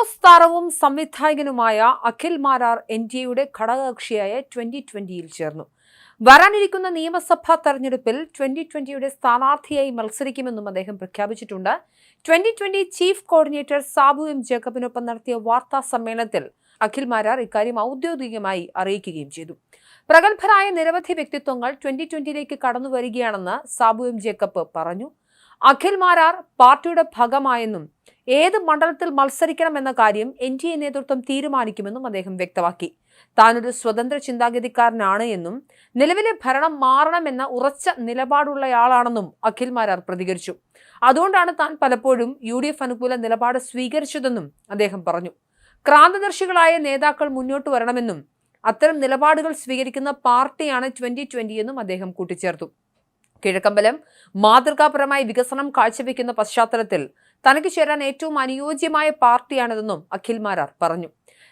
Boss താരവും സംവിധായകനുമായ അഖിൽ മാരാർ എൻഡിഎയുടെ ഘടകകക്ഷിയായ 2020-യിൽ ചേർന്നു. വരാനിരിക്കുന്ന നിയമസഭാ തെരഞ്ഞെടുപ്പിൽ 2020-യുടെ സ്ഥാനാർത്ഥിയായി മത്സരിക്കുമെന്നും അദ്ദേഹം പ്രഖ്യാപിച്ചിട്ടുണ്ട്. 2020 ചീഫ് കോർഡിനേറ്റർ സാബു എം ജേക്കബിനൊപ്പം നടത്തിയ വാർത്താ സമ്മേളനത്തിൽ അഖിൽ മാരാർ ഇക്കാര്യം ഔദ്യോഗികമായി അറിയിക്കുകയും ചെയ്തു. പ്രഗത്ഭരായ നിരവധി വ്യക്തിത്വങ്ങൾ 2020-ലേക്ക് കടന്നു വരികയാണെന്ന് സാബു എം ജേക്കബ് പറഞ്ഞു. അഖിൽ മാരാർ പാർട്ടിയുടെ ഭാഗമായെന്നും ഏത് മണ്ഡലത്തിൽ മത്സരിക്കണമെന്ന കാര്യം എൻഡിഎ നേതൃത്വം തീരുമാനിക്കുമെന്നും അദ്ദേഹം വ്യക്തമാക്കി. താനൊരു സ്വതന്ത്ര ചിന്താഗതിക്കാരനാണ് എന്നും നിലവിലെ ഭരണം മാറണമെന്ന ഉറച്ച നിലപാടുള്ളയാളാണെന്നും അഖിൽ മാരാർ പ്രതികരിച്ചു. അതുകൊണ്ടാണ് താൻ പലപ്പോഴും UDF അനുകൂല നിലപാട് സ്വീകരിച്ചതെന്നും അദ്ദേഹം പറഞ്ഞു. ക്രാന്തദർശികളായ നേതാക്കൾ മുന്നോട്ട് വരണമെന്നും അത്തരം നിലപാടുകൾ സ്വീകരിക്കുന്ന പാർട്ടിയാണ് 2020 എന്നും അദ്ദേഹം കൂട്ടിച്ചേർത്തു. കിഴക്കമ്പലം മാതൃകാപരമായ വികസനം കാഴ്ചവെക്കുന്ന പശ്ചാത്തലത്തിൽ തനിക്ക് ചേരാൻ ഏറ്റവും അനുയോജ്യമായ പാർട്ടിയാണിതെന്നും അഖിൽ മാരാർ പറഞ്ഞു.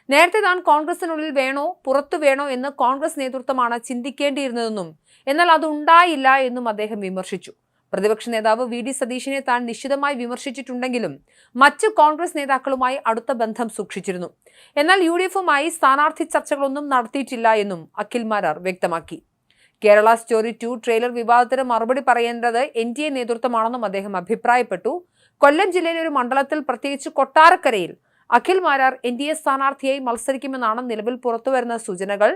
നേരത്തെ താൻ കോൺഗ്രസിനുള്ളിൽ വേണോ പുറത്തു വേണോ എന്ന് കോൺഗ്രസ് നേതൃത്വമാണ് ചിന്തിക്കേണ്ടിയിരുന്നതെന്നും എന്നാൽ അതുണ്ടായില്ല എന്നും അദ്ദേഹം വിമർശിച്ചു. പ്രതിപക്ഷ നേതാവ് VD സതീശനെ താൻ നിശ്ചിതമായി വിമർശിച്ചിട്ടുണ്ടെങ്കിലും മറ്റ് കോൺഗ്രസ് നേതാക്കളുമായി അടുത്ത ബന്ധം സൂക്ഷിച്ചിരുന്നു. എന്നാൽ UDFുമായി സ്ഥാനാർത്ഥി ചർച്ചകളൊന്നും നടത്തിയിട്ടില്ല എന്നും അഖിൽ മാരാർ വ്യക്തമാക്കി. കേരള സ്റ്റോറി 2 ട്രെയിലർ വിവാദത്തിന് മറുപടി പറയേണ്ടത് NDA നേതൃത്വമാണെന്നും അദ്ദേഹം അഭിപ്രായപ്പെട്ടു. കൊല്ലം ജില്ലയിലെ ഒരു മണ്ഡലത്തിൽ, പ്രത്യേകിച്ച് കൊട്ടാരക്കരയിൽ അഖിൽ മാരാർ NDA സ്ഥാനാർത്ഥിയായി മത്സരിക്കുമെന്നാണ് നിലവിൽ പുറത്തുവരുന്ന സൂചനകൾ.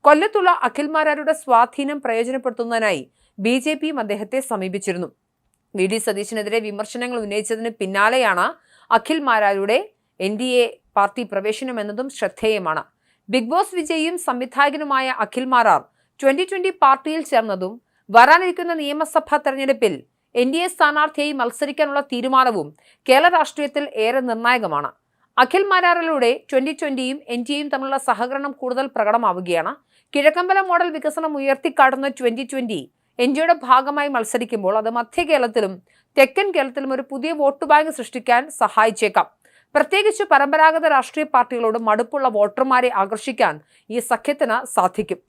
കൊല്ലത്തുള്ള അഖിൽ മാരാരുടെ സ്വാധീനം പ്രയോജനപ്പെടുത്തുന്നതിനായി BJPയും അദ്ദേഹത്തെ സമീപിച്ചിരുന്നു. VD സതീശനെതിരെ വിമർശനങ്ങൾ ഉന്നയിച്ചതിന് പിന്നാലെയാണ് അഖിൽ മാരാരുടെ NDA പാർട്ടി പ്രവേശനം എന്നതും ശ്രദ്ധേയമാണ്. ബിഗ് ബോസ് വിജയിയും സംവിധായകനുമായ അഖിൽ മാരാർ 2020 പാർട്ടിയിൽ ചേർന്നതും വരാനിരിക്കുന്ന നിയമസഭാ തെരഞ്ഞെടുപ്പിൽ NDA സ്ഥാനാർത്ഥിയായി മത്സരിക്കാനുള്ള തീരുമാനവും കേരള രാഷ്ട്രീയത്തിൽ ഏറെ നിർണായകമാണ്. അഖിൽ മാരാറിലൂടെ 2020യും NDAയും തമ്മിലുള്ള സഹകരണം കൂടുതൽ പ്രകടമാവുകയാണ്. കിഴക്കമ്പലം മോഡൽ വികസനം ഉയർത്തിക്കാട്ടുന്ന 2020 NDAയുടെ ഭാഗമായി മത്സരിക്കുമ്പോൾ അത് മധ്യ കേരളത്തിലും തെക്കൻ കേരളത്തിലും ഒരു പുതിയ വോട്ട് ബാങ്ക് സൃഷ്ടിക്കാൻ സഹായിച്ചേക്കാം. പ്രത്യേകിച്ച് പരമ്പരാഗത രാഷ്ട്രീയ പാർട്ടികളോട് മടുപ്പുള്ള വോട്ടർമാരെ ആകർഷിക്കാൻ ഈ സഖ്യത്തിന് സാധിക്കും.